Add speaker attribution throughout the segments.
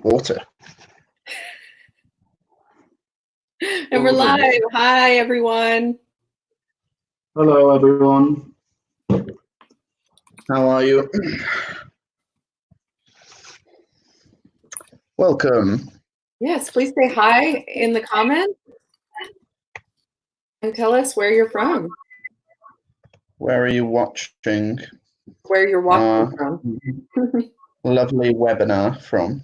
Speaker 1: water.
Speaker 2: And we're live. Hi, everyone.
Speaker 3: Hello, everyone.
Speaker 1: How are you? Welcome.
Speaker 2: Yes, please say hi in the comments and tell us where you're from.
Speaker 1: Where are you watching?
Speaker 2: Where you're watching from.
Speaker 1: Lovely webinar from.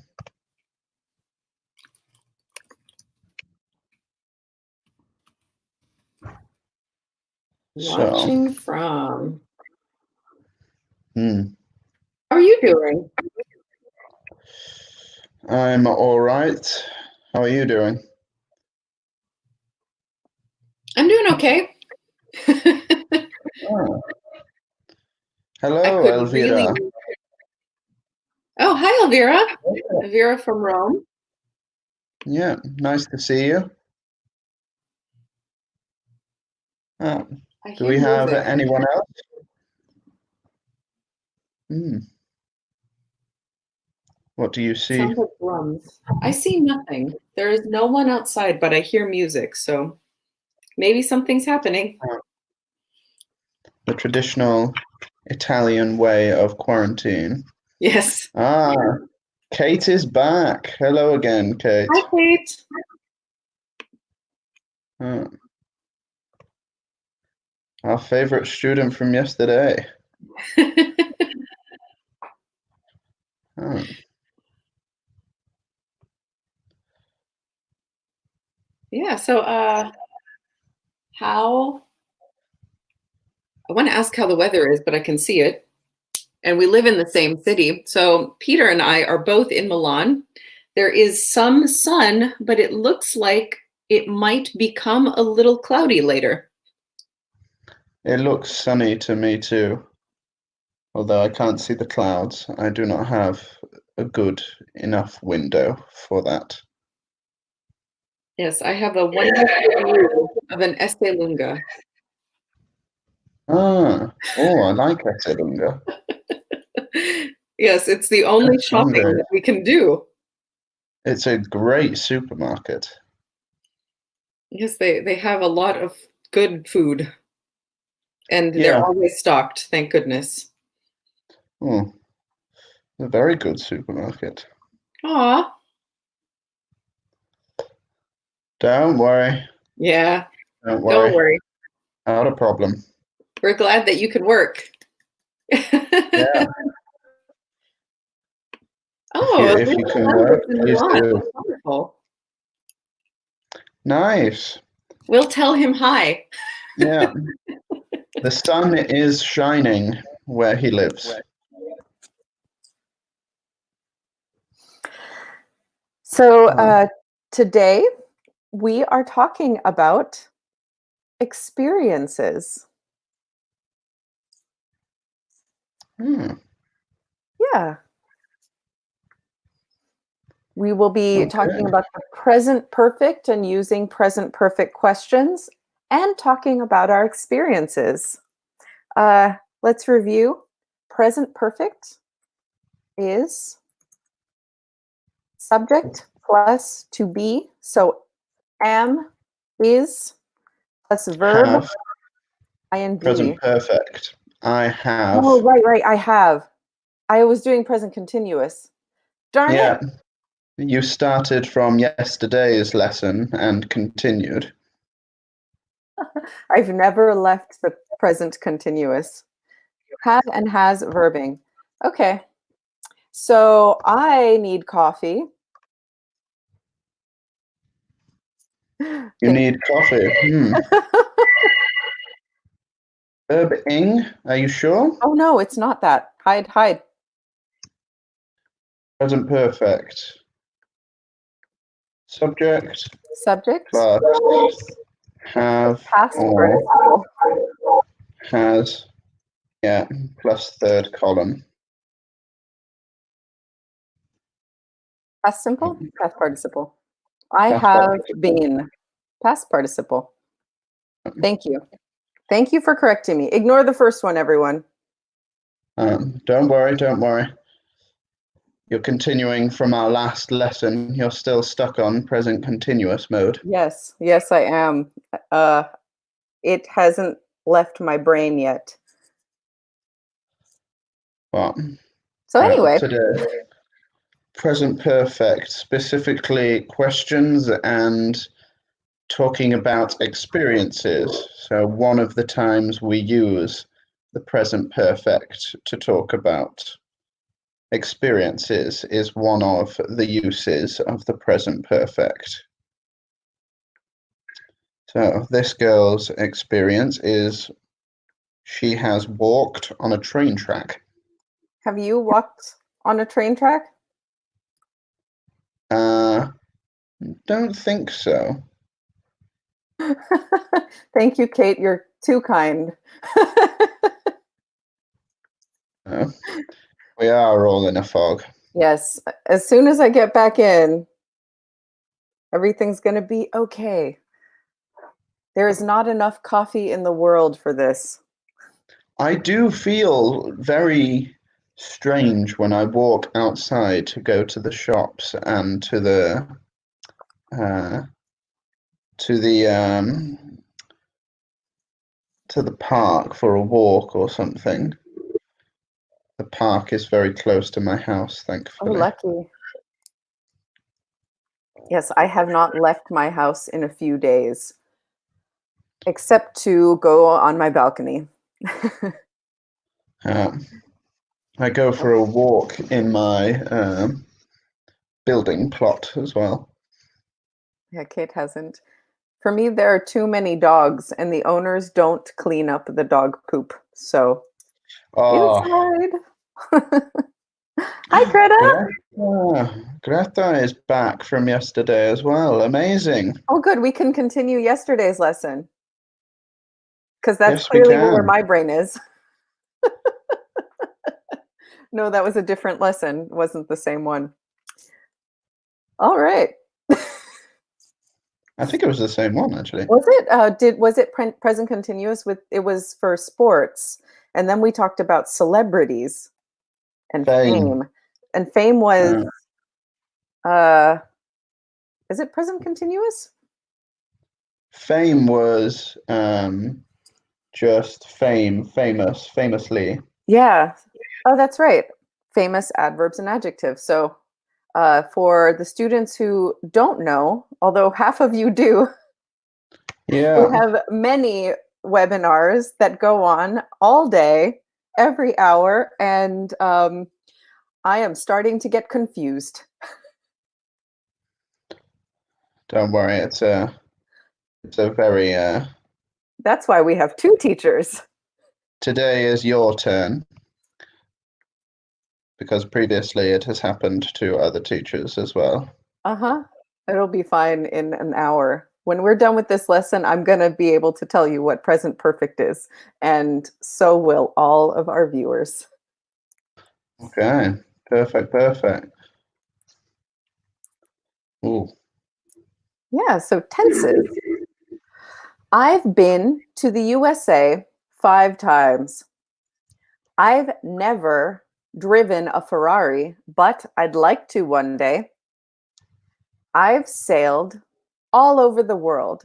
Speaker 2: Watching from.
Speaker 1: How
Speaker 2: are you doing?
Speaker 1: I'm all right. How are you doing?
Speaker 2: I'm doing okay.
Speaker 1: Oh. Hello, Elvira.
Speaker 2: Oh, hi, Elvira. Elvira from Rome.
Speaker 1: Yeah, nice to see you. Oh. Do we have anyone else? What do you see?
Speaker 2: Sounds like drums. I see nothing. There is no one outside, but I hear music, so maybe something's happening.
Speaker 1: The traditional Italian way of quarantine.
Speaker 2: Yes.
Speaker 1: Kate is back. Hello again, Kate.
Speaker 2: Hi, Kate.
Speaker 1: Our favorite student from yesterday.
Speaker 2: Yeah, so I want to ask how the weather is, but I can see it. And we live in the same city. So Peter and I are both in Milan. There is some sun, but it looks like it might become a little cloudy later.
Speaker 1: It looks sunny to me too. Although I can't see the clouds, I do not have a good enough window for that.
Speaker 2: Yes, I have a wonderful view of an Estelunga.
Speaker 1: Oh, I like Estelunga.
Speaker 2: Yes, it's the only shopping that we can do.
Speaker 1: It's a great supermarket.
Speaker 2: Yes, they have a lot of good food. And they're always stocked, thank goodness.
Speaker 1: Oh, a very good supermarket.
Speaker 2: Aw.
Speaker 1: Don't worry.
Speaker 2: Yeah.
Speaker 1: Don't worry. Not a problem.
Speaker 2: We're glad that you can work.
Speaker 1: Yeah.
Speaker 2: Oh,
Speaker 1: if you can work, please do.
Speaker 2: That's wonderful.
Speaker 1: Nice.
Speaker 2: We'll tell him hi.
Speaker 1: Yeah. The sun is shining where he lives.
Speaker 4: So today we are talking about experiences. Yeah. We will be talking about the present perfect and using present perfect questions and talking about our experiences. Let's review. Present perfect is subject plus to be. So am, is, plus verb,
Speaker 1: have.
Speaker 4: ing.
Speaker 1: Present perfect. I have.
Speaker 4: Oh, right. I have. I was doing present continuous. Darn it.
Speaker 1: You started from yesterday's lesson and continued.
Speaker 4: I've never left the present continuous. Had and has verbing. Okay. So I need coffee.
Speaker 1: You need coffee. Verb ing, are you sure?
Speaker 4: Oh no, it's not that. Hide.
Speaker 1: Present perfect. Subject. Plus have
Speaker 4: past
Speaker 1: or
Speaker 4: participle.
Speaker 1: has. Yeah, plus third column.
Speaker 4: Past simple, past participle. I have been. Past participle. Thank you. Thank you for correcting me. Ignore the first one, everyone.
Speaker 1: Don't worry. You're continuing from our last lesson. You're still stuck on present continuous mode.
Speaker 4: Yes, yes, I am. It hasn't left my brain yet.
Speaker 1: Well,
Speaker 4: So anyway,
Speaker 1: today, present perfect, specifically questions and talking about experiences. So one of the times we use the present perfect to talk about experiences is one of the uses of the present perfect. So this girl's experience is she has walked on a train track.
Speaker 4: have you walked on a train track?
Speaker 1: Don't think so.
Speaker 4: Thank you, Kate. You're too kind.
Speaker 1: No. We are all in a fog.
Speaker 4: Yes, as soon as I get back in, everything's going to be okay. There is not enough coffee in the world for this.
Speaker 1: I do feel very strange when I walk outside to go to the shops and to the park for a walk or something. The park is very close to my house,
Speaker 4: Oh,
Speaker 1: thankfully.
Speaker 4: lucky. Yes, I have not left my house in a few days, except to go on my balcony.
Speaker 1: I go for a walk in my building plot as well.
Speaker 4: Yeah, Kate hasn't. For me, there are too many dogs, and the owners don't clean up the dog poop. So
Speaker 1: Oh,
Speaker 4: inside. Hi, Greta.
Speaker 1: Greta is back from yesterday as well. Amazing.
Speaker 4: Oh, good. We can continue yesterday's lesson because that's
Speaker 1: Yes, we
Speaker 4: clearly where
Speaker 1: can.
Speaker 4: my brain is. No, that was a different lesson. It wasn't the same one. All right.
Speaker 1: I think it was the same one, actually.
Speaker 4: Was it? Was it present continuous? It was for sports, and then we talked about celebrities and fame. And fame was. Is it present continuous?
Speaker 1: Fame was just fame, famous, famously.
Speaker 4: Yeah. Oh, that's right. Famous adverbs and adjectives. So for the students who don't know, although half of you do,
Speaker 1: Yeah.
Speaker 4: we have many webinars that go on all day, every hour, and I am starting to get confused.
Speaker 1: Don't worry, it's a very
Speaker 4: That's why we have two teachers.
Speaker 1: today is your turn, because previously it has happened to other teachers as well.
Speaker 4: Uh-huh. It'll be fine in an hour. When we're done with this lesson, I'm going to be able to tell you what present perfect is, and so will all of our viewers.
Speaker 1: Okay, perfect. Ooh.
Speaker 4: Yeah, so tenses. I've been to the USA 5 times. I've never driven a Ferrari, but I'd like to one day. I've sailed all over the world.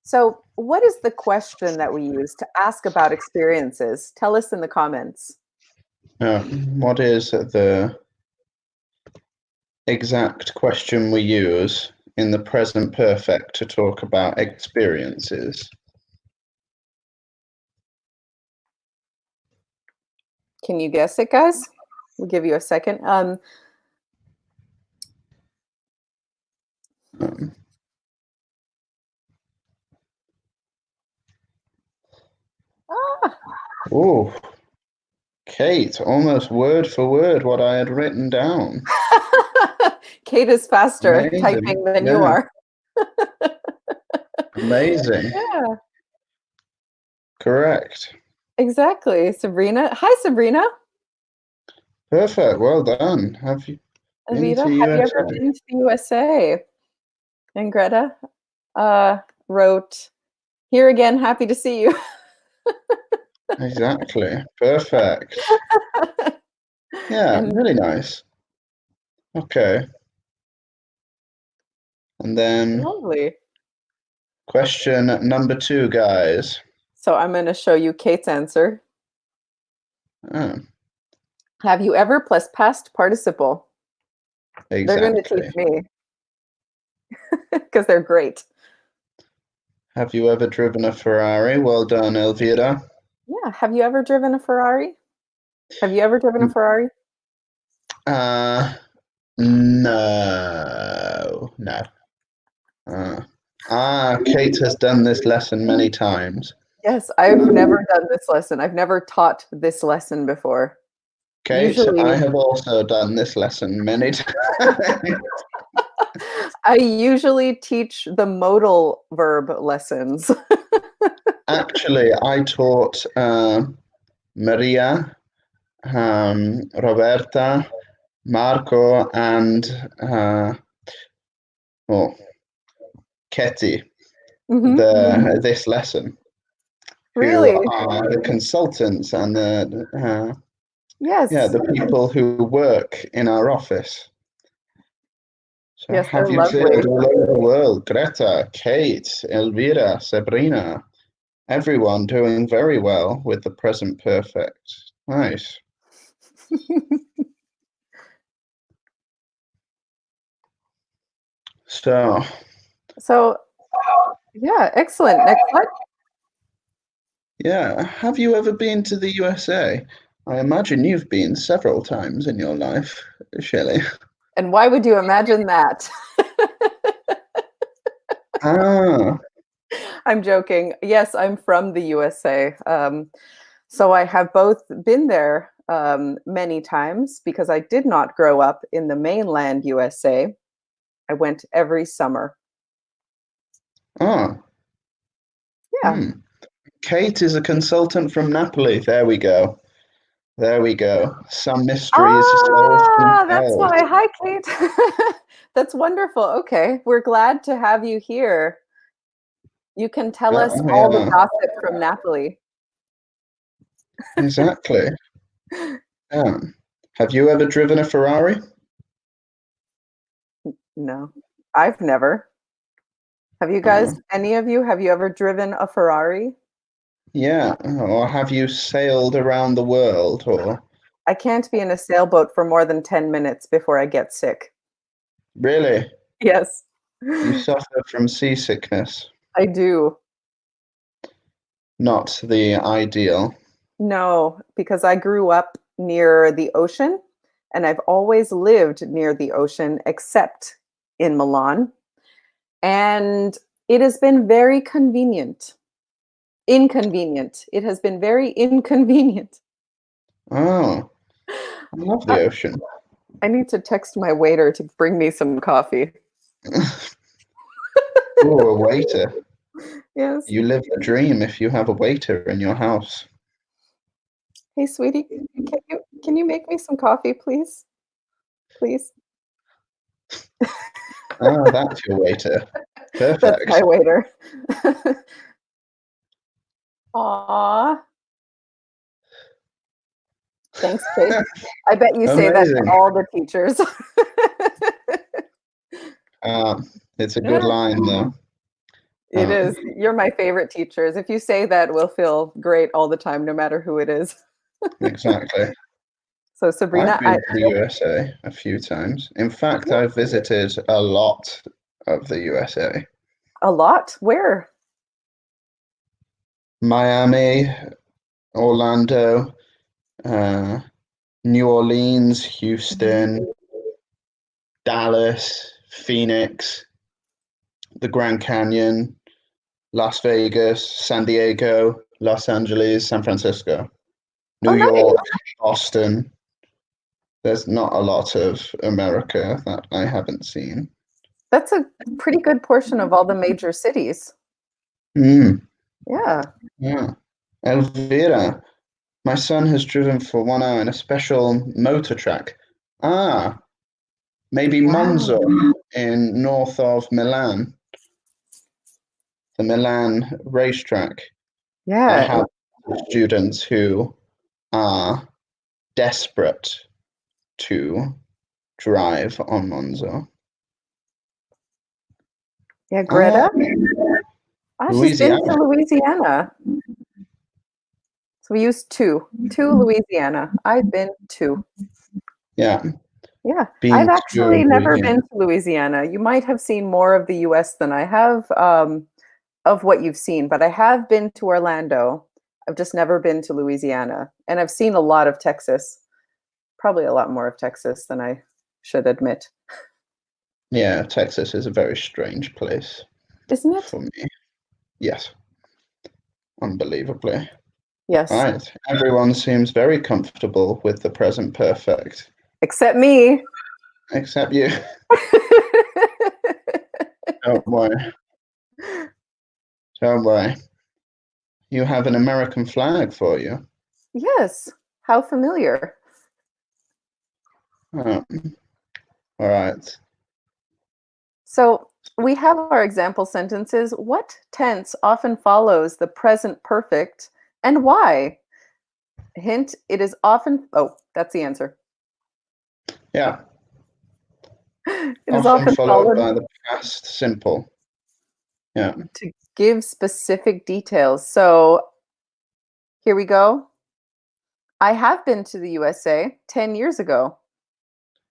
Speaker 4: So, what is the question that we use to ask about experiences? Tell us in the comments.
Speaker 1: What is the exact question we use in the present perfect to talk about experiences?
Speaker 4: Can you guess it, guys? We'll give you a second.
Speaker 1: Oh, Kate, almost word for word what I had written down.
Speaker 4: Kate is faster
Speaker 1: Amazing.
Speaker 4: typing than you are.
Speaker 1: Amazing.
Speaker 4: Yeah,
Speaker 1: Correct.
Speaker 4: exactly. Sabrina. Hi, Sabrina.
Speaker 1: Perfect. Well done. Have you been
Speaker 4: Avita,
Speaker 1: to
Speaker 4: have you ever
Speaker 1: USA?
Speaker 4: been to the USA? And Greta wrote, here again, happy to see you.
Speaker 1: Exactly. Perfect. Yeah,
Speaker 4: And
Speaker 1: really nice. Okay. And then
Speaker 4: lovely.
Speaker 1: question number 2, guys.
Speaker 4: So I'm going to show you Kate's answer.
Speaker 1: Oh,
Speaker 4: Have you ever plus past participle? They're going to
Speaker 1: exactly.
Speaker 4: teach me because they're great.
Speaker 1: Have you ever driven a Ferrari? Well done, Elvira.
Speaker 4: Yeah. Have you ever driven a Ferrari? Have you ever driven a Ferrari?
Speaker 1: No. Kate has done this lesson many times.
Speaker 4: Yes, I've never done this lesson. I've never taught this lesson before.
Speaker 1: Kate,
Speaker 4: Usually,
Speaker 1: I have also done this lesson many times.
Speaker 4: I usually teach the modal verb lessons.
Speaker 1: Actually, I taught Maria, Roberta, Marco, and Ketty
Speaker 4: Mhm.
Speaker 1: this lesson, who
Speaker 4: Really?
Speaker 1: are the consultants and the
Speaker 4: Yes.
Speaker 1: people who work in our office. So
Speaker 4: Yes,
Speaker 1: have
Speaker 4: they're
Speaker 1: you sailed
Speaker 4: lovely.
Speaker 1: all over the world? Greta, Kate, Elvira, Sabrina, everyone doing very well with the present perfect. Nice. So,
Speaker 4: So, yeah, excellent. Next slide.
Speaker 1: yeah, have you ever been to the USA? I imagine you've been several times in your life, Shelley.
Speaker 4: And why would you imagine that?
Speaker 1: Ah,
Speaker 4: I'm joking. Yes, I'm from the USA. So I have both been there many times because I did not grow up in the mainland USA. I went every summer.
Speaker 1: ah,
Speaker 4: Yeah.
Speaker 1: hmm. Kate is a consultant from Napoli. There we go. There we go. Some mysteries solved
Speaker 4: That's
Speaker 1: themselves.
Speaker 4: why. Hi, Kate. That's wonderful. Okay. We're glad to have you here. You can tell us all the
Speaker 1: Yeah,
Speaker 4: gossip from Napoli.
Speaker 1: exactly. Yeah. Have you ever driven a Ferrari?
Speaker 4: No, I've never. Have you guys, any of you, have you ever driven a Ferrari?
Speaker 1: Yeah. Or have you sailed around the world? Or
Speaker 4: I can't be in a sailboat for more than 10 minutes before I get sick.
Speaker 1: really,
Speaker 4: Yes,
Speaker 1: you suffer from seasickness?
Speaker 4: I do.
Speaker 1: Not the ideal.
Speaker 4: No, because I grew up near the ocean and I've always lived near the ocean except in Milan. And it has been very convenient. Inconvenient. It has been very inconvenient.
Speaker 1: Oh, I love the
Speaker 4: I,
Speaker 1: ocean.
Speaker 4: I need to text my waiter to bring me some coffee.
Speaker 1: Oh, a waiter.
Speaker 4: Yes.
Speaker 1: You live the dream if you have a waiter in your house.
Speaker 4: Hey, sweetie, can you make me some coffee, please? Please.
Speaker 1: Ah, that's your waiter.
Speaker 4: That's
Speaker 1: Perfect.
Speaker 4: my waiter. Aw. Thanks, Kate. I bet you say that to
Speaker 1: Amazing.
Speaker 4: all the teachers.
Speaker 1: It's a good line, though.
Speaker 4: It is. You're my favorite teachers. If you say that, we'll feel great all the time, no matter who it is.
Speaker 1: Exactly.
Speaker 4: So, Sabrina,
Speaker 1: I've been to the USA a few times. In fact, I've visited a lot of the USA.
Speaker 4: a lot. Where?
Speaker 1: Miami, Orlando, New Orleans, Houston, Dallas, Phoenix, the Grand Canyon, Las Vegas, San Diego, Los Angeles, San Francisco, New
Speaker 4: Oh,
Speaker 1: York,
Speaker 4: nice.
Speaker 1: Boston. There's not a lot of America that I haven't seen.
Speaker 4: That's a pretty good portion of all the major cities.
Speaker 1: Mm,
Speaker 4: Yeah.
Speaker 1: yeah. Elvira, my son has driven for 1 hour in a special motor track. Ah, maybe Monza
Speaker 4: Wow.
Speaker 1: in north of Milan, the Milan racetrack. I
Speaker 4: Yeah.
Speaker 1: have students who are desperate to drive on Monzo?
Speaker 4: Yeah, Greta. She's been to
Speaker 1: Louisiana.
Speaker 4: Louisiana. So we used to Louisiana. I've been to.
Speaker 1: Yeah.
Speaker 4: Yeah,
Speaker 1: Been
Speaker 4: I've
Speaker 1: to
Speaker 4: actually never
Speaker 1: Louisiana.
Speaker 4: been to Louisiana. You might have seen more of the US than I have of what you've seen, but I have been to Orlando. I've just never been to Louisiana. And I've seen a lot of Texas, probably a lot more of Texas than I should admit.
Speaker 1: Yeah, Texas is a very strange place
Speaker 4: Isn't it?
Speaker 1: for me. Yes, unbelievably.
Speaker 4: Yes.
Speaker 1: Right. Everyone seems very comfortable with the present perfect,
Speaker 4: Except me.
Speaker 1: except you. Don't worry. Don't worry. You have an American flag for you.
Speaker 4: Yes. How familiar.
Speaker 1: Oh. All right.
Speaker 4: So we have our example sentences. What tense often follows the present perfect and why? Hint, it is often, oh, that's the answer.
Speaker 1: Yeah.
Speaker 4: It is
Speaker 1: Often
Speaker 4: often
Speaker 1: followed
Speaker 4: followed
Speaker 1: by the past simple. Yeah.
Speaker 4: to give specific details. So here we go. I have been to the USA 10 years ago.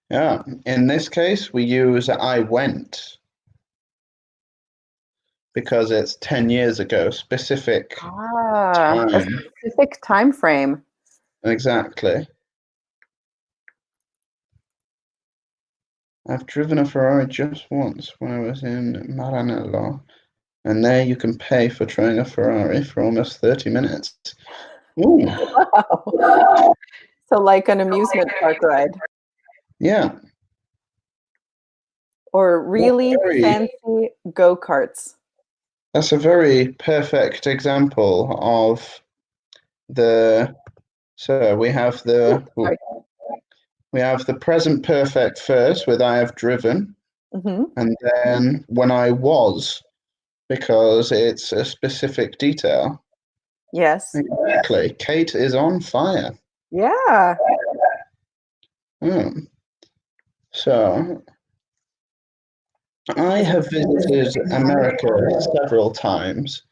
Speaker 1: Yeah. In this case, we use I went because it's 10 years ago, specific
Speaker 4: A
Speaker 1: time.
Speaker 4: specific time frame.
Speaker 1: Exactly. I've driven a Ferrari just once when I was in Maranello, and there you can pay for trying a Ferrari for almost 30 minutes. Ooh,
Speaker 4: Wow. So like an amusement park ride
Speaker 1: yeah.
Speaker 4: or really
Speaker 1: Very,
Speaker 4: fancy go-karts.
Speaker 1: that's a very perfect example of the, so we have the,
Speaker 4: Sorry.
Speaker 1: we have the present perfect first with I have driven,
Speaker 4: Mhm.
Speaker 1: and then when I was, because it's a specific detail.
Speaker 4: Yes.
Speaker 1: Exactly. Kate is on fire.
Speaker 4: Yeah.
Speaker 1: Oh. So I have visited America several times,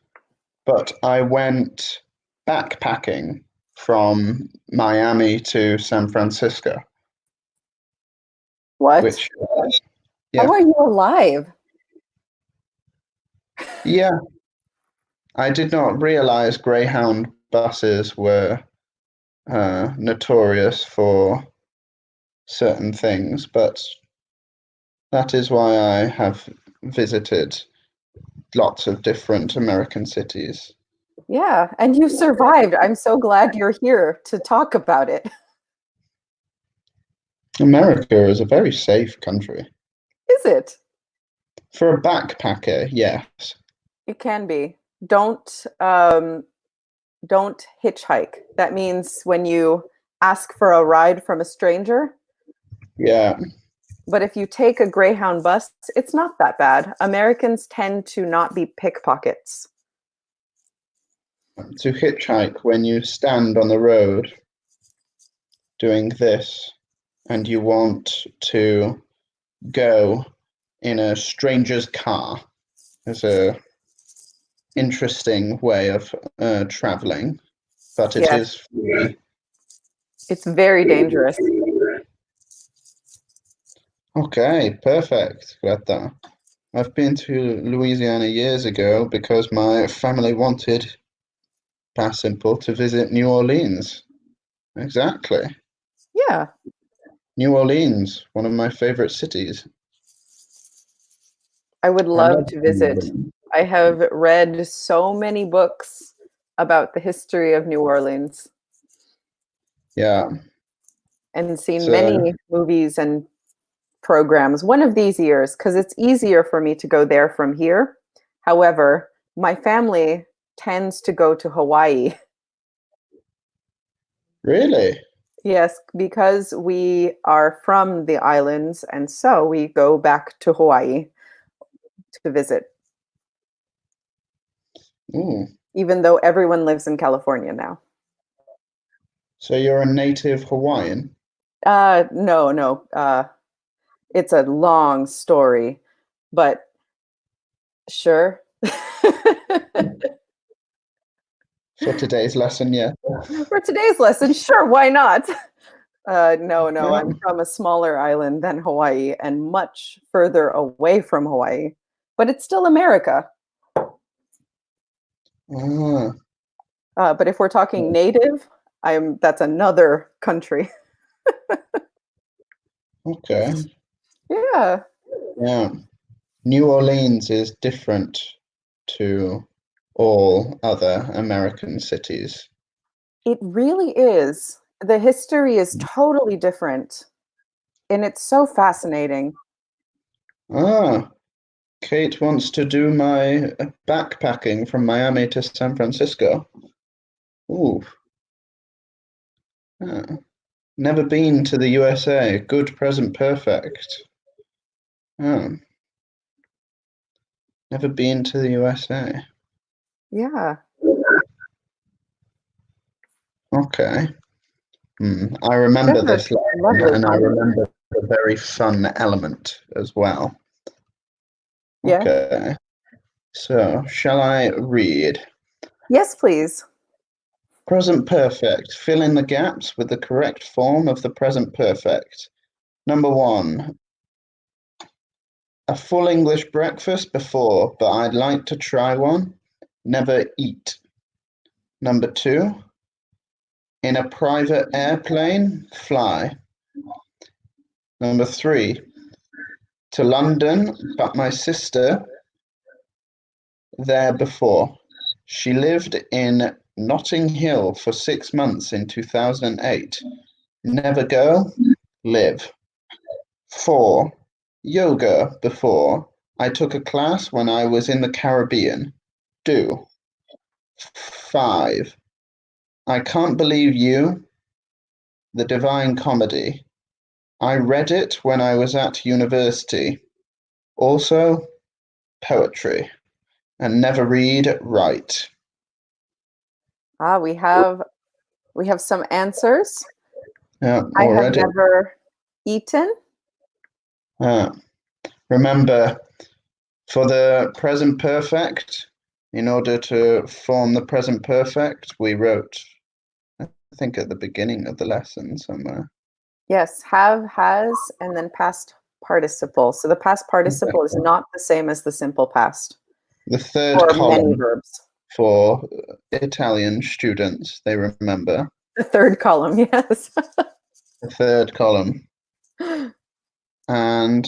Speaker 1: but I went backpacking from Miami to San Francisco,
Speaker 4: What?
Speaker 1: which,
Speaker 4: How
Speaker 1: yeah,
Speaker 4: are you alive?
Speaker 1: yeah, I did not realize Greyhound buses were notorious for certain things, but that is why I have visited lots of different American cities.
Speaker 4: Yeah, and you survived. I'm so glad you're here to talk about it.
Speaker 1: America is a very safe country.
Speaker 4: Is it?
Speaker 1: For a backpacker, yes.
Speaker 4: It can be. Don't hitchhike. That means when you ask for a ride from a stranger.
Speaker 1: Yeah.
Speaker 4: But if you take a Greyhound bus, it's not that bad. Americans tend to not be pickpockets.
Speaker 1: To hitchhike when you stand on the road doing this and you want to go in a stranger's car is a interesting way of traveling, but it
Speaker 4: Yes.
Speaker 1: is free.
Speaker 4: It's very dangerous.
Speaker 1: Okay, perfect, Greta. I've been to Louisiana years ago because my family wanted Pass Simple to visit New Orleans. Exactly.
Speaker 4: Yeah.
Speaker 1: New Orleans, one of my favorite cities.
Speaker 4: I would
Speaker 1: I
Speaker 4: love
Speaker 1: love
Speaker 4: to
Speaker 1: New
Speaker 4: visit.
Speaker 1: Orleans.
Speaker 4: I have read so many books about the history of New Orleans
Speaker 1: Yeah.
Speaker 4: and seen
Speaker 1: So,
Speaker 4: many movies and programs one of these years because it's easier for me to go there from here. However, my family tends to go to Hawaii.
Speaker 1: really?
Speaker 4: Yes, because we are from the islands, and so we go back to Hawaii to visit,
Speaker 1: Ooh.
Speaker 4: even though everyone lives in California now.
Speaker 1: So you're a native Hawaiian?
Speaker 4: No. It's a long story, but sure.
Speaker 1: For today's lesson, yeah.
Speaker 4: For today's lesson, sure, why not? No,
Speaker 1: Yeah.
Speaker 4: I'm from a smaller island than Hawaii and much further away from Hawaii, but it's still America.
Speaker 1: Ah,
Speaker 4: But if we're talking native, that's another country.
Speaker 1: okay.
Speaker 4: Yeah.
Speaker 1: Yeah. New Orleans is different to all other American cities.
Speaker 4: It really is. The history is totally different, and it's so fascinating.
Speaker 1: Ah, Kate wants to do my backpacking from Miami to San Francisco. Ooh. Ah. Never been to the USA. Good, present, perfect. Oh, never been to the USA.
Speaker 4: Yeah.
Speaker 1: Okay. I remember
Speaker 4: Those
Speaker 1: this
Speaker 4: are
Speaker 1: lesson,
Speaker 4: lovely
Speaker 1: and I
Speaker 4: comments.
Speaker 1: remember the very fun element as well.
Speaker 4: Yeah.
Speaker 1: Okay. So, shall I read?
Speaker 4: Yes, please.
Speaker 1: Present perfect. Fill in the gaps with the correct form of the present perfect. Number 1. A full English breakfast before, but I'd like to try one. Never eat. Number 2. In a private airplane, fly. Number 3. To London, but my sister there before. She lived in Notting Hill for 6 months in 2008. Never go, live. 4. Yoga before. I took a class when I was in the Caribbean. Do. 5. I Can't Believe You, The Divine Comedy. I read it when I was at university. Also, poetry. And never read, write.
Speaker 4: We have some answers.
Speaker 1: Yeah,
Speaker 4: I have
Speaker 1: already.
Speaker 4: never eaten.
Speaker 1: Remember, for the present perfect, in order to form the present perfect, we wrote, I think at the beginning of the lesson somewhere.
Speaker 4: Yes, have, has, and then past participle. So the past participle is not the same as the simple past
Speaker 1: The third
Speaker 4: for many
Speaker 1: column
Speaker 4: verbs.
Speaker 1: for Italian students, they remember.
Speaker 4: The third column, yes.
Speaker 1: The third column. And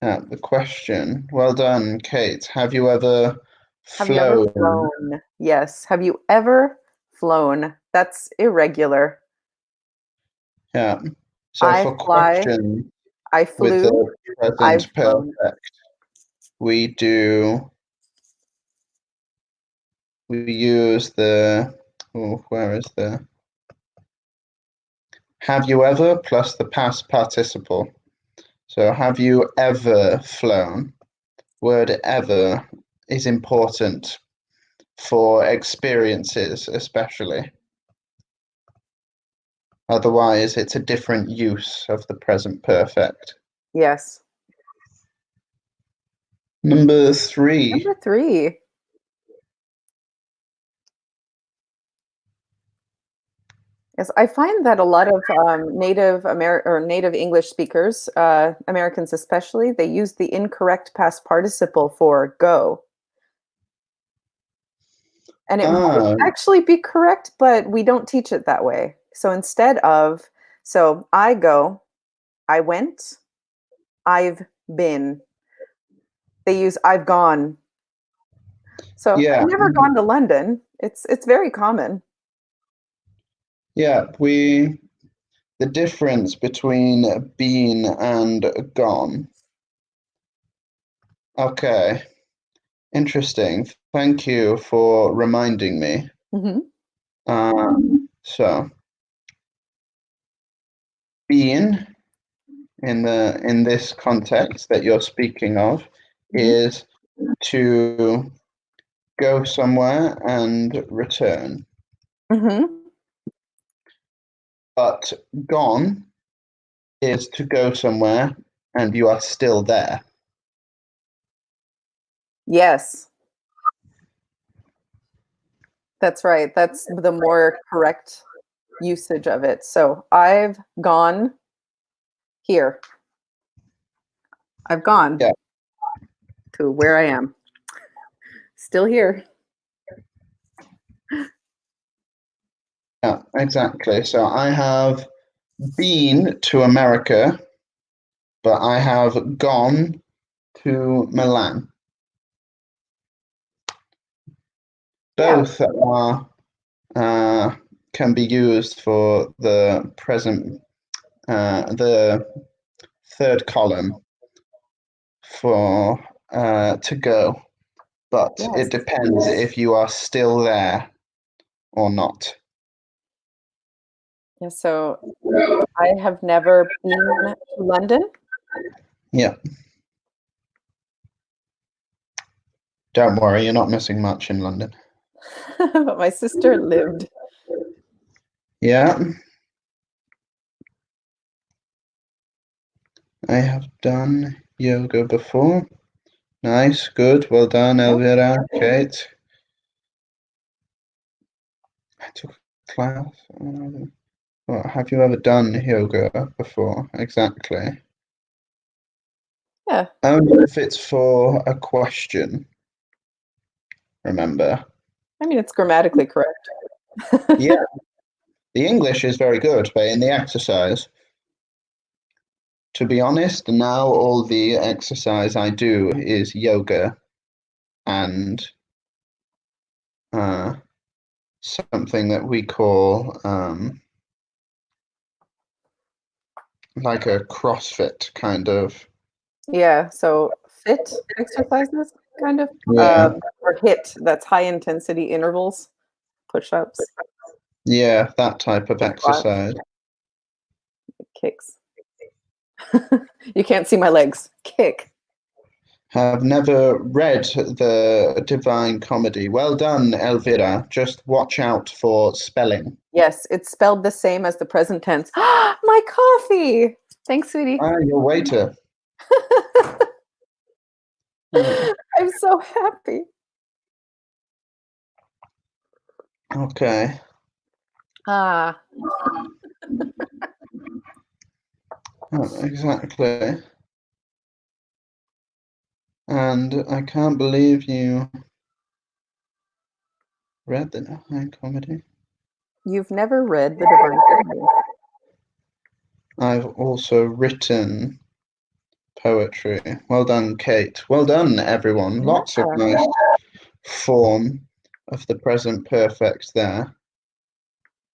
Speaker 1: the question. Well done, Kate. Have you ever
Speaker 4: Have you ever
Speaker 1: flown?
Speaker 4: flown? Yes. Have you ever flown? That's irregular.
Speaker 1: Yeah. So
Speaker 4: I
Speaker 1: for
Speaker 4: fly.
Speaker 1: question
Speaker 4: I
Speaker 1: with
Speaker 4: flew.
Speaker 1: the
Speaker 4: I've
Speaker 1: present
Speaker 4: flown.
Speaker 1: perfect, we use the, where is the, have you ever plus the past participle. So have you ever flown? Word ever is important for experiences, especially. Otherwise, it's a different use of the present perfect.
Speaker 4: Yes.
Speaker 1: Number 3.
Speaker 4: Number 3. Yes, I find that a lot of native English speakers, Americans especially, they use the incorrect past participle for go. And it might actually be correct, but we don't teach it that way. So instead of, so I go, I went, I've been. They use I've gone. So
Speaker 1: Yeah.
Speaker 4: I've never gone to London. It's very common.
Speaker 1: Yeah, the difference between been and gone. Okay, interesting. Thank you for reminding me. So, been in this context that you're speaking of is to go somewhere and return. But gone is to go somewhere and you are still there.
Speaker 4: Yes. That's right. That's the more correct usage of it. So I've gone here. I've gone
Speaker 1: Yeah.
Speaker 4: to where I am. Still here.
Speaker 1: Yeah, exactly. So I have been to America, but I have gone to Milan. Both are can be used for the present, the third column for to go, but
Speaker 4: Yes.
Speaker 1: it depends if you are still there or not.
Speaker 4: Yeah, so I have never been to London.
Speaker 1: Yeah. Don't worry, you're not missing much in London.
Speaker 4: But my sister lived.
Speaker 1: Yeah. I have done yoga before. Nice, good, well done, Elvira, Kate. I took a class. Well, have you ever done yoga before? Exactly.
Speaker 4: Yeah.
Speaker 1: Only if it's for a question. Remember.
Speaker 4: I mean, it's grammatically correct.
Speaker 1: Yeah. The English is very good, but in the exercise, to be honest, now all the exercise I do is yoga and something that we call like a CrossFit kind of.
Speaker 4: Yeah, so fit exercises, kind of.
Speaker 1: Yeah.
Speaker 4: Or HIIT, that's high intensity intervals, push-ups,
Speaker 1: Yeah, that type of
Speaker 4: squats,
Speaker 1: exercise.
Speaker 4: kicks. You can't see my legs. Kick.
Speaker 1: Have never read the Divine Comedy. Well done, Elvira. Just watch out for spelling.
Speaker 4: Yes, it's spelled the same as the present tense. My coffee. Thanks, sweetie.
Speaker 1: Ah, your waiter.
Speaker 4: I'm so happy.
Speaker 1: Okay.
Speaker 4: Ah,
Speaker 1: Oh, exactly. And I can't believe you read the Divine Comedy.
Speaker 4: you've never read the Divine Comedy.
Speaker 1: I've also written poetry. Well done, Kate. Well done, everyone. Lots of nice form of the present perfect there.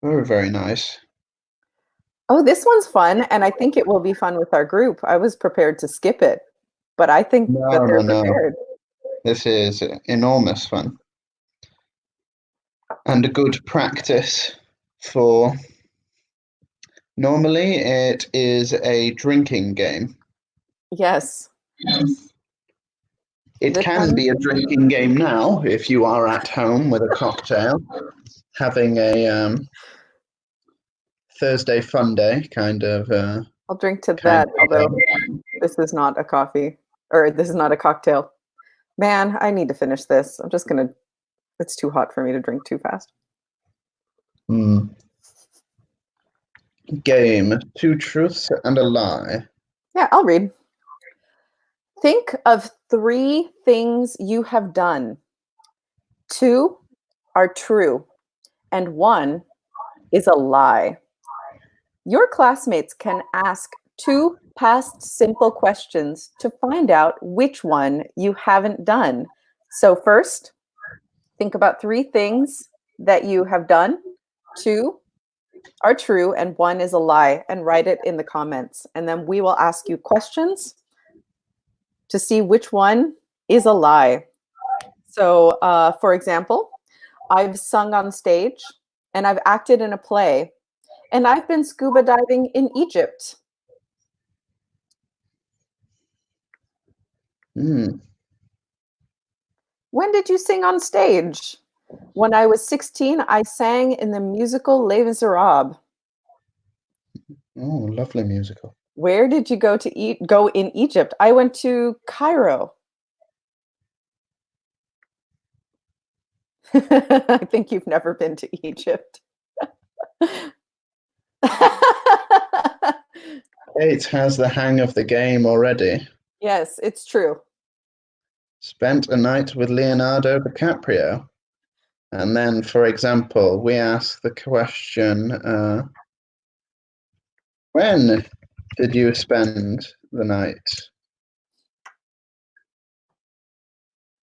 Speaker 1: Very, very nice.
Speaker 4: Oh, this one's fun, and I think it will be fun with our group. I was prepared to skip it, but I think that they're
Speaker 1: No.
Speaker 4: prepared.
Speaker 1: This is enormous fun. And a good practice for. Normally, it is a drinking game.
Speaker 4: Yes.
Speaker 1: It
Speaker 4: This
Speaker 1: can
Speaker 4: one?
Speaker 1: be a drinking game now if you are at home with a cocktail, having a Thursday fun day kind of.
Speaker 4: I'll drink to that, although this is not a coffee, or this is not a cocktail. Man, I need to finish this. I'm just gonna, it's too hot for me to drink too fast.
Speaker 1: Game, 2 truths and a lie.
Speaker 4: Yeah, I'll read. Think of 3 things you have done. 2 are true, and 1 is a lie. Your classmates can ask 2 past simple questions to find out which one you haven't done. So first, think about 3 things that you have done. 2 are true and 1 is a lie, and write it in the comments. And then we will ask you questions to see which one is a lie. So, for example, I've sung on stage and I've acted in a play and I've been scuba diving in Egypt. When did you sing on stage? When I was 16, I sang in the musical Les Miserables.
Speaker 1: Oh, lovely musical.
Speaker 4: Where did you go to go in Egypt? I went to Cairo. I think you've never been to Egypt.
Speaker 1: Kate has the hang of the game already.
Speaker 4: Yes, it's true.
Speaker 1: Spent a night with Leonardo DiCaprio. And then, for example, we ask the question, when did you spend the night?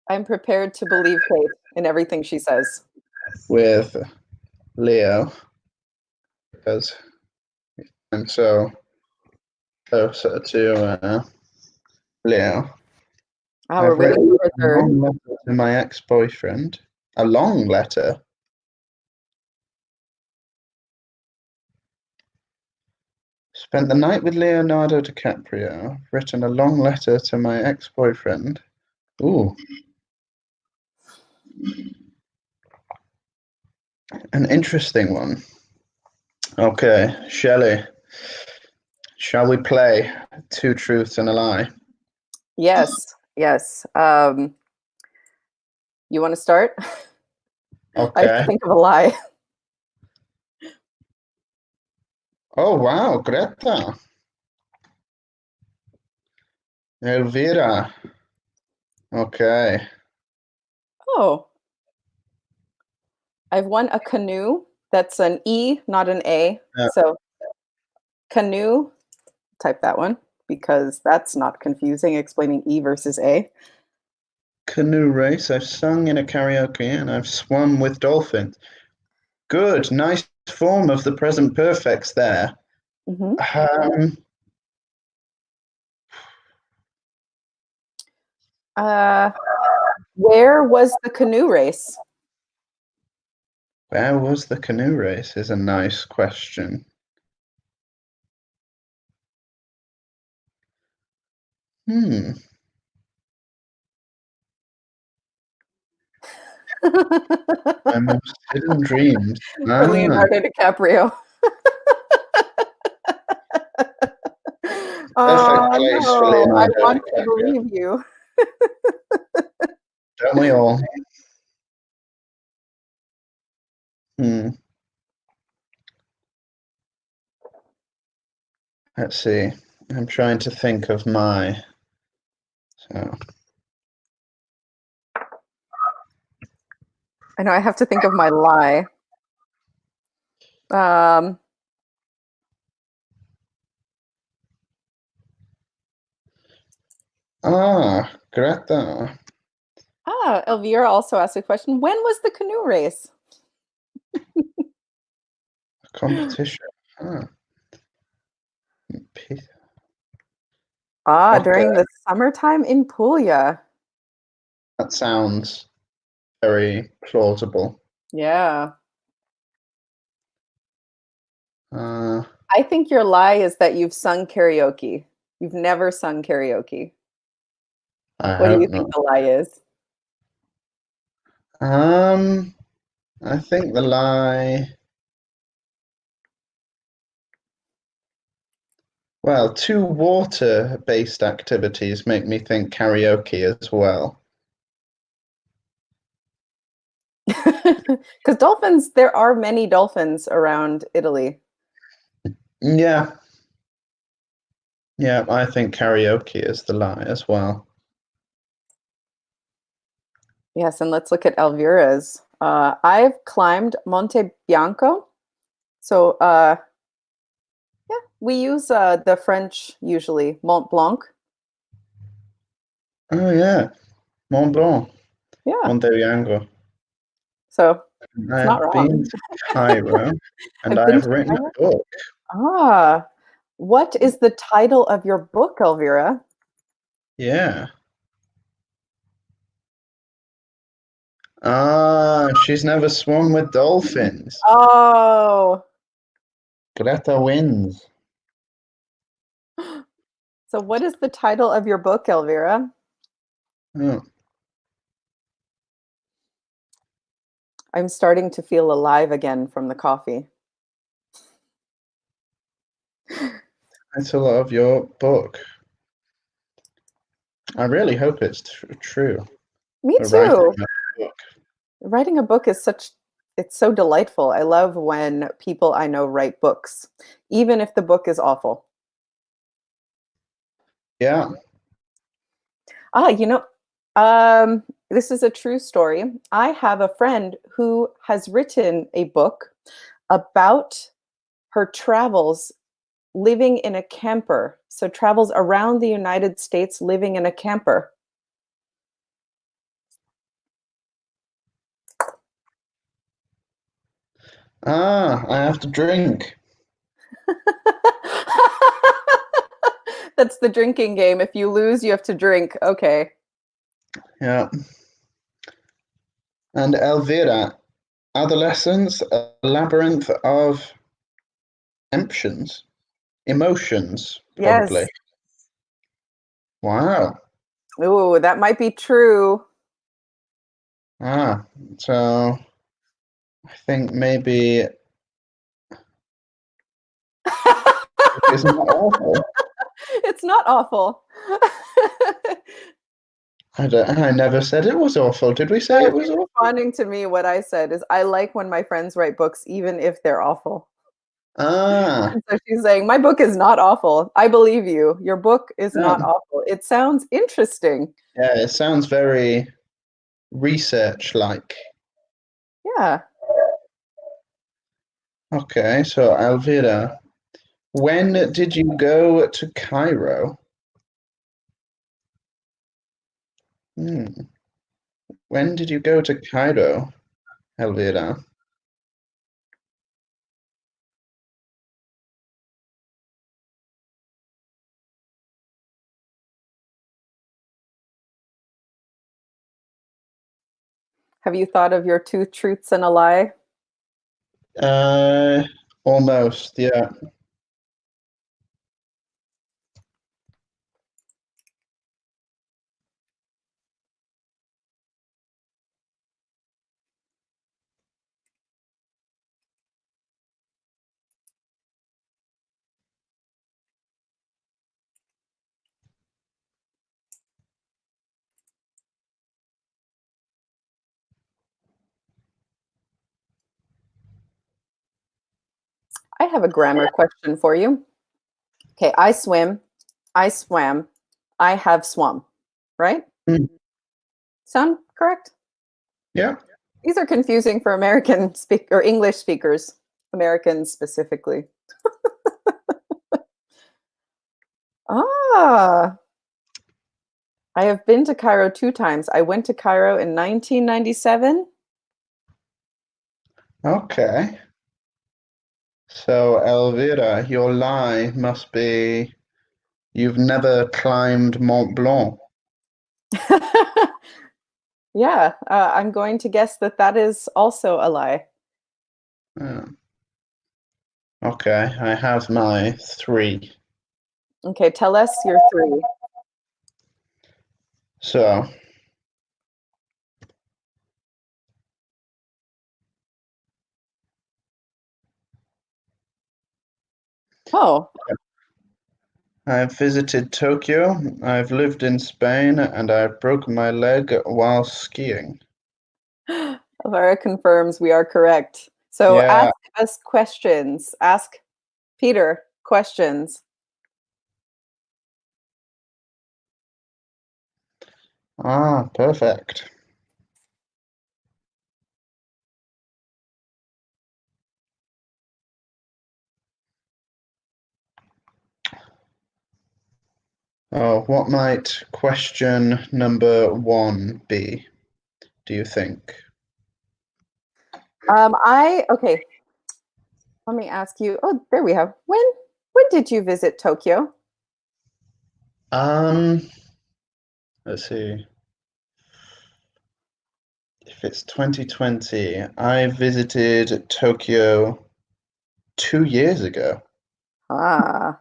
Speaker 4: I'm prepared to believe Kate in everything she says.
Speaker 1: With Leo, because I'm so closer to Leo.
Speaker 4: We're
Speaker 1: I've written
Speaker 4: waiting for
Speaker 1: a
Speaker 4: third.
Speaker 1: long letter to my ex-boyfriend. A long letter. Spent the night with Leonardo DiCaprio. Written a long letter to my ex-boyfriend. Ooh. An interesting one. Okay, Shelley. Shall we play Two Truths and a Lie?
Speaker 4: Yes, yes. You want to start? I have to
Speaker 1: Okay.
Speaker 4: think of a lie.
Speaker 1: Oh, wow, Greta. Elvira. Okay.
Speaker 4: Oh, I've won a canoe. That's an E, not an A.
Speaker 1: Yeah.
Speaker 4: So canoe, type that one because that's not confusing explaining E versus A.
Speaker 1: Canoe race. I've sung in a karaoke and I've swum with dolphins. Good. Nice form of the present perfects there.
Speaker 4: Mhm. Where was the canoe race?
Speaker 1: Where was the canoe race is a nice question. My most hidden dreams.
Speaker 4: For Leonardo DiCaprio.
Speaker 1: Perfect place for
Speaker 4: No, I
Speaker 1: Leonardo
Speaker 4: want to
Speaker 1: DiCaprio.
Speaker 4: believe you.
Speaker 1: Don't we all? Let's see. I'm trying to think of my. So.
Speaker 4: I know I have to think of my lie.
Speaker 1: Greta.
Speaker 4: Elvira also asked a question. When was the canoe race?
Speaker 1: Competition. Okay.
Speaker 4: During the summertime in Puglia.
Speaker 1: That sounds very plausible.
Speaker 4: Yeah.
Speaker 1: I
Speaker 4: I think your lie is that you've sung karaoke. You've never sung karaoke. What do you
Speaker 1: hope
Speaker 4: think
Speaker 1: not.
Speaker 4: the lie is?
Speaker 1: I think the lie. Well, two water-based activities make me think karaoke as well.
Speaker 4: Because dolphins, there are many dolphins around Italy.
Speaker 1: Yeah. Yeah, I think karaoke is the lie as well.
Speaker 4: Yes, and let's look at Elvira's. I've climbed Monte Bianco. So, yeah, we use the French usually, Mont Blanc.
Speaker 1: Oh, yeah. Mont Blanc.
Speaker 4: Yeah.
Speaker 1: Monte Bianco.
Speaker 4: So,
Speaker 1: I
Speaker 4: not
Speaker 1: have
Speaker 4: wrong.
Speaker 1: been to Cairo and
Speaker 4: I've
Speaker 1: I
Speaker 4: been
Speaker 1: have
Speaker 4: to
Speaker 1: written
Speaker 4: Cairo.
Speaker 1: a book.
Speaker 4: What is the title of your book, Elvira?
Speaker 1: Yeah. She's never swum with dolphins.
Speaker 4: Oh,
Speaker 1: Greta wins.
Speaker 4: so what is the title of your book, Elvira?
Speaker 1: Oh.
Speaker 4: I'm starting to feel alive again from the coffee.
Speaker 1: title of your book? I really hope it's true.
Speaker 4: Me
Speaker 1: for writing
Speaker 4: too.
Speaker 1: a book.
Speaker 4: Writing a book is it's so delightful. I love when people I know write books, even if the book is awful.
Speaker 1: Yeah.
Speaker 4: You know, this is a true story. I have a friend who has written a book about her travels living in a camper. So travels around the United States living in a camper.
Speaker 1: I have to drink.
Speaker 4: That's the drinking game. If you lose, you have to drink. Okay.
Speaker 1: Yeah. And Elvira, adolescence, a labyrinth of emotions, probably.
Speaker 4: Yes.
Speaker 1: Wow.
Speaker 4: Ooh, that might be true.
Speaker 1: So I think maybe it's not awful.
Speaker 4: It's not awful.
Speaker 1: I never said it was awful. Did we say it was awful?
Speaker 4: Responding to me, what I said is, I like when my friends write books, even if they're awful.
Speaker 1: Ah,
Speaker 4: And so she's saying, my book is not awful. I believe you. Your book is not
Speaker 1: Yeah.
Speaker 4: awful. It sounds interesting.
Speaker 1: yeah, it sounds very research-like.
Speaker 4: Yeah.
Speaker 1: Okay, so Elvira, when did you go to Cairo? When did you go to Cairo, Elvira?
Speaker 4: Have you thought of your two truths and a lie?
Speaker 1: Almost, yeah.
Speaker 4: I have a grammar question for you. Okay, I swim, I swam, I have swum, right?
Speaker 1: Hmm.
Speaker 4: Sound correct?
Speaker 1: Yeah.
Speaker 4: These are confusing for American or English speakers, Americans specifically. Ah, I have been to Cairo 2 times. I went to Cairo in 1997.
Speaker 1: Okay. So, Elvira, your lie must be you've never climbed Mont Blanc.
Speaker 4: Yeah, I'm going to guess that that is also a lie.
Speaker 1: Yeah. Okay, I have my 3.
Speaker 4: Okay, tell us your 3.
Speaker 1: So,
Speaker 4: Oh,
Speaker 1: I've visited Tokyo, I've lived in Spain, and I broke my leg while skiing.
Speaker 4: Elvira confirms we are correct. So
Speaker 1: Yeah.
Speaker 4: ask us questions. Ask Peter questions.
Speaker 1: Perfect. Oh, what might question number 1 be, do you think?
Speaker 4: Okay. Let me ask you. Oh, there we have. When did you visit Tokyo?
Speaker 1: Let's see. If it's 2020, I visited Tokyo 2 years ago.
Speaker 4: Ah,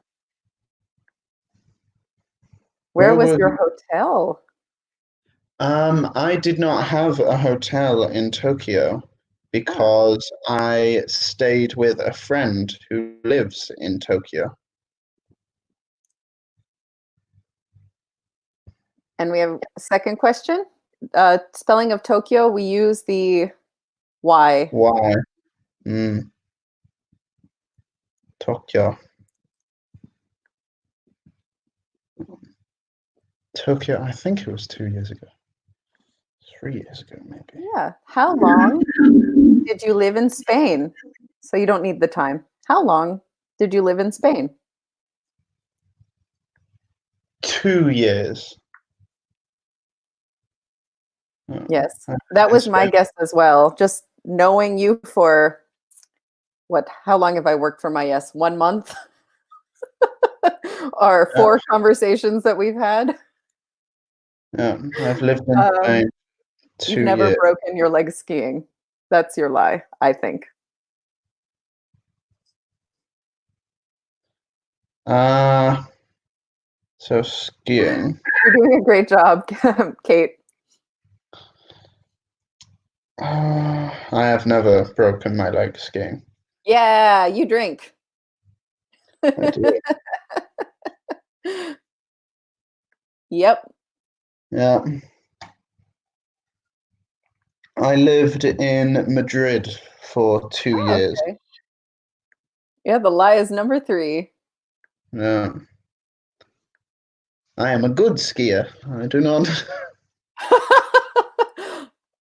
Speaker 4: where
Speaker 1: Where
Speaker 4: was
Speaker 1: were
Speaker 4: your hotel?
Speaker 1: I did not have a hotel in Tokyo because I stayed with a friend who lives in Tokyo.
Speaker 4: And we have a second question. Spelling of Tokyo, we use the Y.
Speaker 1: Why? Mm. Tokyo. Tokyo, I think it was 2 years ago. 3 years ago, maybe.
Speaker 4: Yeah. How long did you live in Spain? So you don't need the time. How long did you live in Spain?
Speaker 1: 2 years.
Speaker 4: Yes, that was my guess as well. Just knowing you for how long have I worked for my yes? 1 month? Or 4 conversations that we've had?
Speaker 1: Yeah, I've lived in Spain 2
Speaker 4: You've never
Speaker 1: years.
Speaker 4: broken your leg skiing. That's your lie, I think.
Speaker 1: So skiing.
Speaker 4: You're doing a great job, Kate.
Speaker 1: I have never broken my leg skiing.
Speaker 4: Yeah, you drink.
Speaker 1: I do.
Speaker 4: Yep.
Speaker 1: Yeah. I lived in Madrid for 2 years.
Speaker 4: Okay. Yeah, the lie is number 3.
Speaker 1: Yeah. I am a good skier. I do not.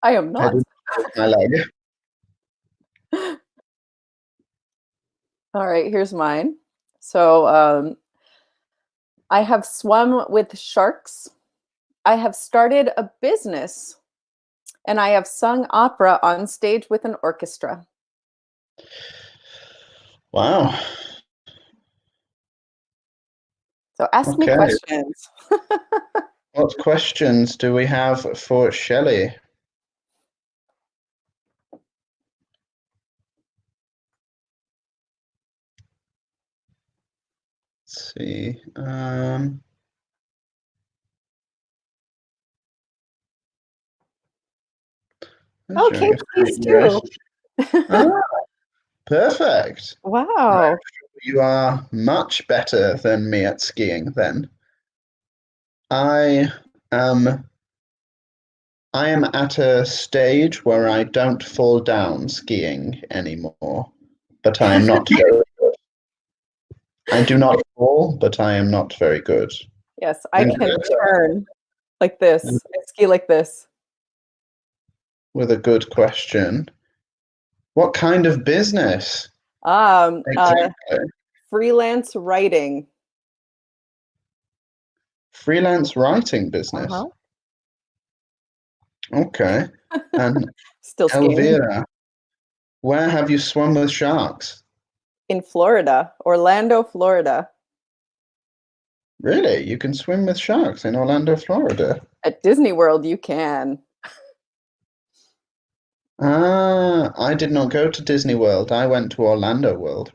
Speaker 4: I am
Speaker 1: I
Speaker 4: not.
Speaker 1: do not break my leg.
Speaker 4: All right, here's mine. So I have swum with sharks. I have started a business. And I have sung opera on stage with an orchestra.
Speaker 1: Wow.
Speaker 4: So ask me
Speaker 1: Okay.
Speaker 4: questions.
Speaker 1: What questions do we have for Shelley? Let's see.
Speaker 4: Okay, please do.
Speaker 1: Perfect.
Speaker 4: Wow.
Speaker 1: You are much better than me at skiing then. I am at a stage where I don't fall down skiing anymore, but I am not very good. I do not fall, but I am not very good.
Speaker 4: Yes, I can turn like this. I ski like this.
Speaker 1: With a good question. What kind of business? Exactly.
Speaker 4: Freelance writing.
Speaker 1: Freelance writing business.
Speaker 4: Uh-huh.
Speaker 1: Okay. And
Speaker 4: Still skiing.
Speaker 1: Elvira, where have you swum with sharks?
Speaker 4: In Florida, Orlando, Florida.
Speaker 1: Really? You can swim with sharks in Orlando, Florida?
Speaker 4: At Disney World, you can.
Speaker 1: I did not go to Disney World. I went to Orlando World.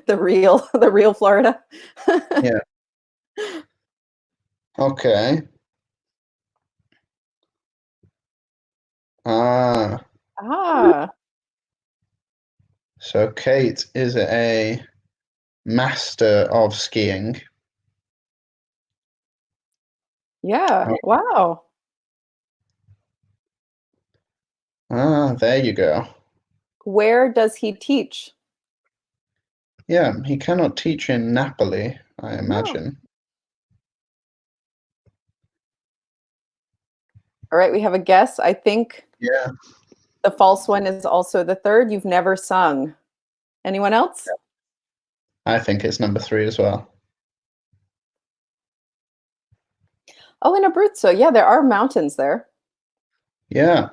Speaker 4: the real Florida.
Speaker 1: Yeah. Okay. So Kate is a master of skiing.
Speaker 4: Yeah. Wow.
Speaker 1: There you go.
Speaker 4: Where does he teach?
Speaker 1: Yeah, he cannot teach in Napoli, I imagine.
Speaker 4: All right, we have a guess. I think the false one is also the third. You've never sung. Anyone else?
Speaker 1: I think it's number 3 as well.
Speaker 4: Oh, in Abruzzo. Yeah, there are mountains there.
Speaker 1: Yeah.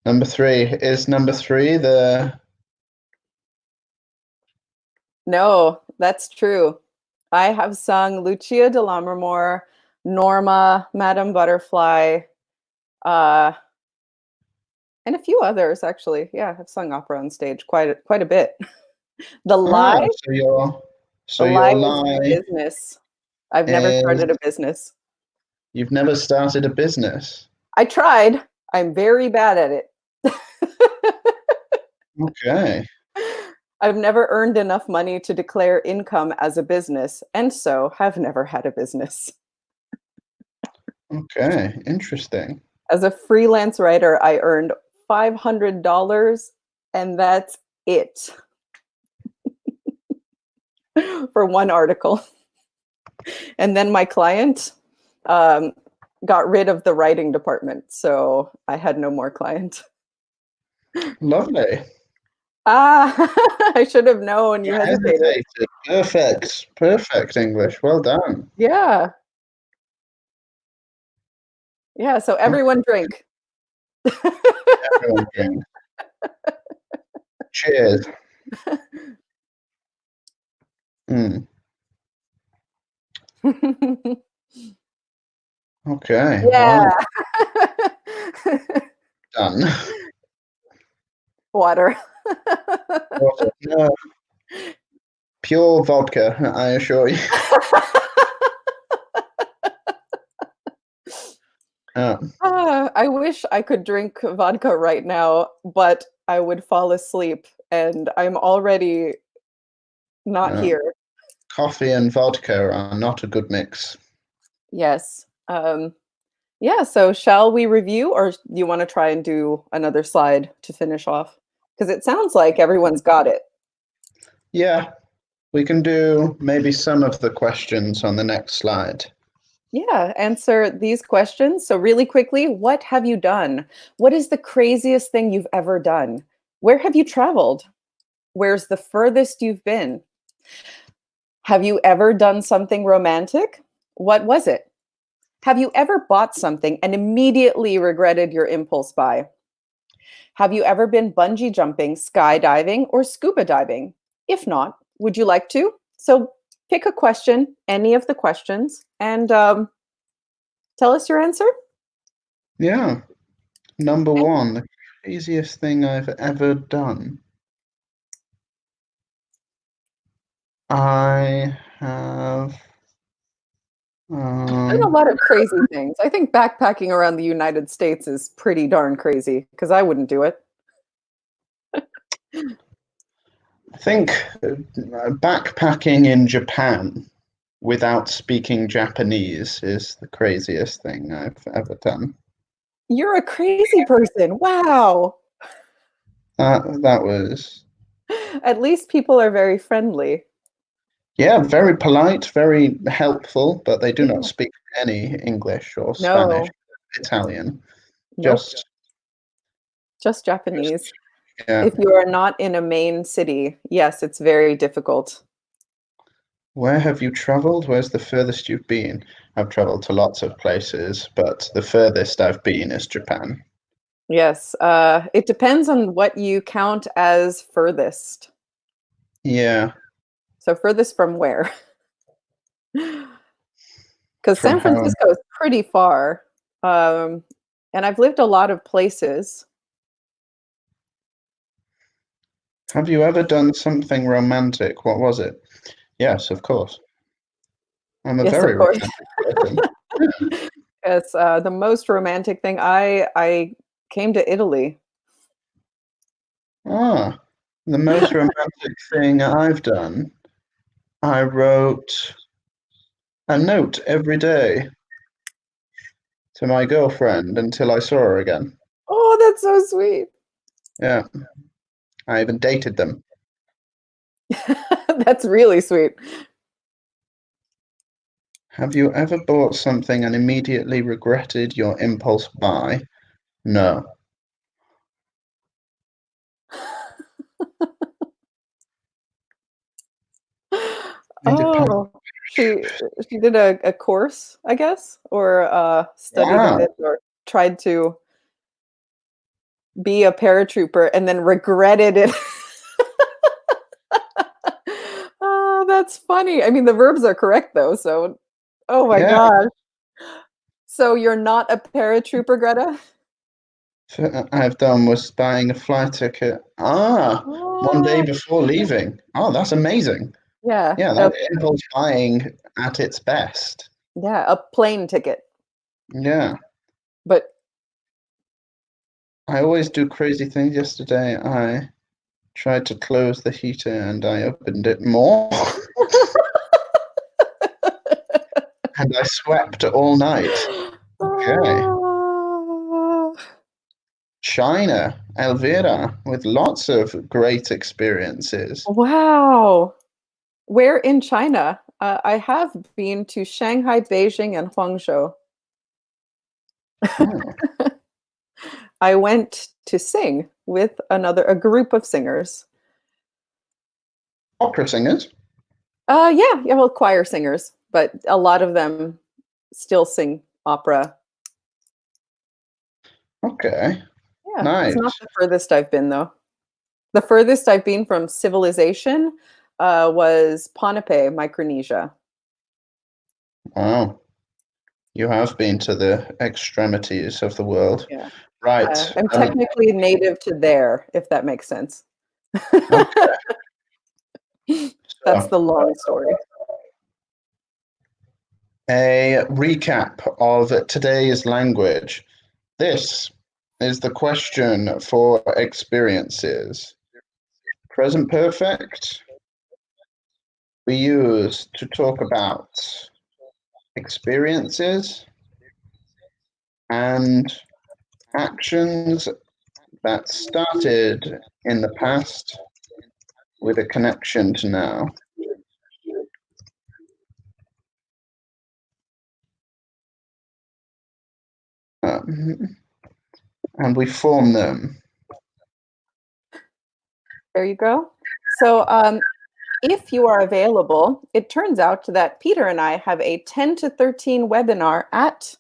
Speaker 1: Number 3. Is number 3 the...
Speaker 4: No, that's true. I have sung Lucia di Lammermoor, Norma, Madame Butterfly, and a few others actually. Yeah, I've sung opera on stage quite a bit. The lie.
Speaker 1: So your lie
Speaker 4: is business. I've never started a business.
Speaker 1: You've never started a business?
Speaker 4: I tried. I'm very bad at it.
Speaker 1: Okay.
Speaker 4: I've never earned enough money to declare income as a business, and so have never had a business.
Speaker 1: Okay, interesting.
Speaker 4: As a freelance writer, I earned $500, and that's it for one article. And then my client got rid of the writing department, so I had no more client.
Speaker 1: Lovely.
Speaker 4: I should have known. You
Speaker 1: You
Speaker 4: hesitated.
Speaker 1: hesitated. Perfect English. Well done.
Speaker 4: Yeah. Yeah, so everyone drink.
Speaker 1: Everyone drink. Cheers. Mm, okay.
Speaker 4: Yeah.
Speaker 1: Wow. Done.
Speaker 4: Water.
Speaker 1: Water. No. Pure vodka, I assure you.
Speaker 4: I wish I could drink vodka right now, but I would fall asleep, and I'm already not here.
Speaker 1: Coffee and vodka are not a good mix.
Speaker 4: Yes. Yeah, so shall we review, or do you want to try and do another slide to finish off? Because it sounds like everyone's got it.
Speaker 1: Yeah, we can do maybe some of the questions on the next slide.
Speaker 4: Yeah, answer these questions. So really quickly, what have you done? What is the craziest thing you've ever done? Where have you traveled? Where's the furthest you've been? Have you ever done something romantic? What was it? Have you ever bought something and immediately regretted your impulse buy? Have you ever been bungee jumping, skydiving, or scuba diving? If not, would you like to? So pick a question, any of the questions, and tell us your answer.
Speaker 1: Yeah. Number one, the craziest thing I've ever done. I have
Speaker 4: Done a lot of crazy things. I think backpacking around the United States is pretty darn crazy because I wouldn't do it.
Speaker 1: I think backpacking in Japan without speaking Japanese is the craziest thing I've ever done.
Speaker 4: You're a crazy person. Wow.
Speaker 1: That was,
Speaker 4: At least people are very friendly.
Speaker 1: yeah, very polite, very helpful, but they do not speak any English or Spanish, Italian,
Speaker 4: Nope.
Speaker 1: just
Speaker 4: Japanese.
Speaker 1: yeah.
Speaker 4: If you are not in a main city, yes, it's very difficult.
Speaker 1: Where have you traveled? Where's the furthest you've been? I've traveled to lots of places, but the furthest I've been is Japan.
Speaker 4: Yes, it depends on what you count as furthest.
Speaker 1: Yeah.
Speaker 4: So furthest from where? Because San
Speaker 1: From home.
Speaker 4: Francisco is pretty far. And I've lived a lot of places.
Speaker 1: Have you ever done something romantic? What was it? Yes, of course. I'm a
Speaker 4: Yes,
Speaker 1: very
Speaker 4: of course.
Speaker 1: romantic person.
Speaker 4: Yes, the most romantic thing, I came to Italy.
Speaker 1: Ah, the most romantic thing I've done, I wrote a note every day to my girlfriend until I saw her again.
Speaker 4: Oh, that's so sweet.
Speaker 1: Yeah. I even dated them.
Speaker 4: That's really sweet.
Speaker 1: Have you ever bought something and immediately regretted your impulse buy? No.
Speaker 4: Oh, she did a course, I guess, or studied
Speaker 1: Wow.
Speaker 4: it, or tried to be a paratrooper and then regretted it. Oh, that's funny. I mean, the verbs are correct though, so oh my
Speaker 1: Yeah.
Speaker 4: gosh. So you're not a paratrooper, Greta?
Speaker 1: I've done was buying a flight ticket. One day
Speaker 4: Oh,
Speaker 1: before leaving. Oh, that's amazing.
Speaker 4: yeah.
Speaker 1: Yeah, that's impulse buying at its best.
Speaker 4: Yeah, a plane ticket.
Speaker 1: Yeah.
Speaker 4: But
Speaker 1: I always do crazy things. Yesterday, I tried to close the heater and I opened it more. And I swept all night. Okay. China, Elvira, with lots of great experiences.
Speaker 4: Wow. Where in China? I have been to Shanghai, Beijing, and Huangzhou.
Speaker 1: Oh,
Speaker 4: I went to sing with a group of singers.
Speaker 1: opera singers.
Speaker 4: Yeah, well, choir singers, but a lot of them still sing opera.
Speaker 1: Okay.
Speaker 4: Yeah,
Speaker 1: Nice.
Speaker 4: it's not the furthest I've been, though. The furthest I've been from civilization was Ponape, Micronesia.
Speaker 1: Wow. You have been to the extremities of the world.
Speaker 4: Yeah.
Speaker 1: Right.
Speaker 4: I'm technically native to there, if that makes sense.
Speaker 1: Okay.
Speaker 4: That's
Speaker 1: So,
Speaker 4: the long story.
Speaker 1: a recap of today's language. This is the question for experiences. Present perfect we use to talk about experiences and actions that started in the past with a connection to now. And we form them.
Speaker 4: There you go. So if you are available, it turns out that Peter and I have a 10 to 13 webinar at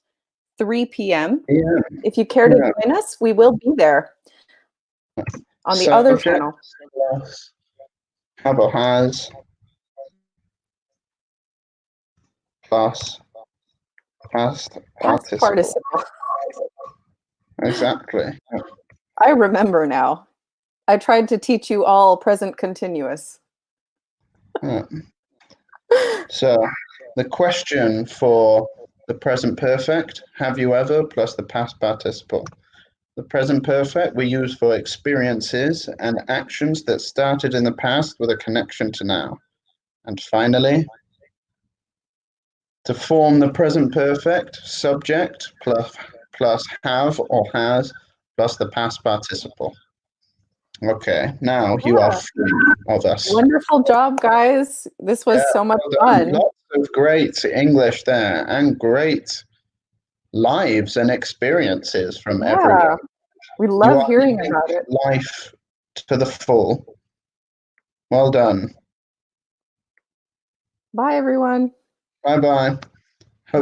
Speaker 4: 3 p.m.
Speaker 1: Yeah.
Speaker 4: If you care to
Speaker 1: Yeah.
Speaker 4: join us, we will be there on the other
Speaker 1: Subject
Speaker 4: channel.
Speaker 1: plus have or has plus past
Speaker 4: Past
Speaker 1: participle.
Speaker 4: participle.
Speaker 1: Exactly.
Speaker 4: I remember now. I tried to teach you all present continuous.
Speaker 1: Yeah. So the question for the present perfect, have you ever, plus the past participle. The present perfect we use for experiences and actions that started in the past with a connection to now. And finally, to form the present perfect, subject plus have or has plus the past participle. Okay, now you are
Speaker 4: Yeah.
Speaker 1: free of us.
Speaker 4: Wonderful job, guys. This was so much fun.
Speaker 1: Lots of great English there and great lives and experiences from everyone.
Speaker 4: We
Speaker 1: You
Speaker 4: love
Speaker 1: are
Speaker 4: hearing
Speaker 1: living
Speaker 4: about it.
Speaker 1: life to the full. Well done.
Speaker 4: Bye, everyone.
Speaker 1: Bye-bye.